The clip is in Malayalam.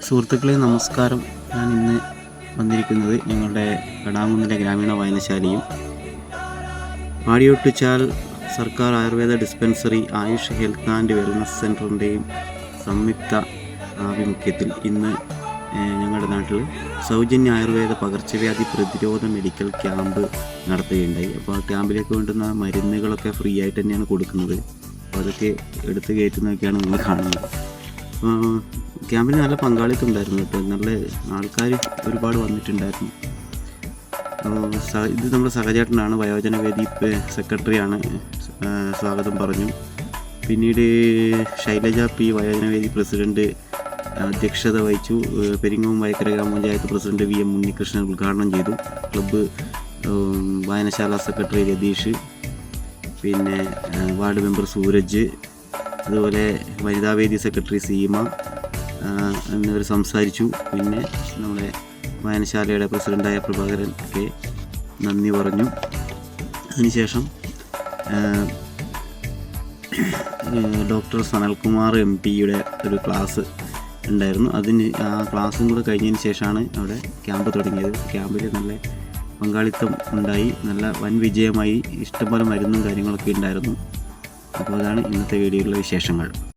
സുഹൃത്തുക്കളെ നമസ്കാരം. ഞാൻ ഇന്ന് വന്നിരിക്കുന്നത് ഞങ്ങളുടെ കടാങ്കുന്നിലെ ഗ്രാമീണ വായനശാലയും പാടിയൊട്ടിച്ചാൽ സർക്കാർ Ayurveda dispensary, Ayush health and wellness സെൻ്ററിൻ്റെയും സംയുക്ത ആഭിമുഖ്യത്തിൽ ഇന്ന് ഞങ്ങളുടെ നാട്ടിൽ സൗജന്യ ആയുർവേദ പകർച്ചവ്യാധി പ്രതിരോധ മെഡിക്കൽ ക്യാമ്പ് നടത്തുകയുണ്ടായി. അപ്പോൾ ആ ക്യാമ്പിലേക്ക് വേണ്ടുന്ന മരുന്നുകളൊക്കെ ഫ്രീ ആയിട്ട് തന്നെയാണ് കൊടുക്കുന്നത്. അപ്പോൾ അതൊക്കെ എടുത്ത് കയറ്റുന്നതൊക്കെയാണ് നിങ്ങൾ കാണുന്നത്. ക്യാമ്പിൽ നല്ല പങ്കാളിത്തം ഉണ്ടായിരുന്നു കേട്ടോ. നല്ല ആൾക്കാർ ഒരുപാട് വന്നിട്ടുണ്ടായിരുന്നു. ഇത് നമ്മുടെ സഹചേട്ടനാണ്, വയോജനവേദി സെക്രട്ടറിയാണ്, സ്വാഗതം പറഞ്ഞു. പിന്നീട് ശൈലജ പി വയോജനവേദി പ്രസിഡന്റ് അധ്യക്ഷത വഹിച്ചു. പെരിങ്ങോം വയക്കര ഗ്രാമപഞ്ചായത്ത് പ്രസിഡന്റ് വി എം ഉണ്ണികൃഷ്ണൻ ഉദ്ഘാടനം ചെയ്തു. ക്ലബ്ബ് വായനശാല സെക്രട്ടറി രതീഷ്, പിന്നെ വാർഡ് മെമ്പർ സൂരജ്, അതുപോലെ വനിതാവേദി സെക്രട്ടറി സീമ എന്നിവർ സംസാരിച്ചു. പിന്നെ നമ്മുടെ വായനശാലയുടെ പ്രസിഡൻ്റായ പ്രഭാകരൻ ഒക്കെ നന്ദി പറഞ്ഞു. അതിനുശേഷം ഡോക്ടർ സനൽകുമാർ MP-യുടെ ഒരു ക്ലാസ് ഉണ്ടായിരുന്നു. ആ ക്ലാസ്സും കൂടെ കഴിഞ്ഞതിന് ശേഷമാണ് അവിടെ ക്യാമ്പ് തുടങ്ങിയത്. ക്യാമ്പിൽ നല്ല പങ്കാളിത്തം ഉണ്ടായി, നല്ല വൻ വിജയമായി. ഇഷ്ടംപോലെ മരുന്നും കാര്യങ്ങളൊക്കെ ഉണ്ടായിരുന്നു. അപ്പോൾ അതാണ് ഇന്നത്തെ വീഡിയോയിലുള്ള വിശേഷങ്ങൾ.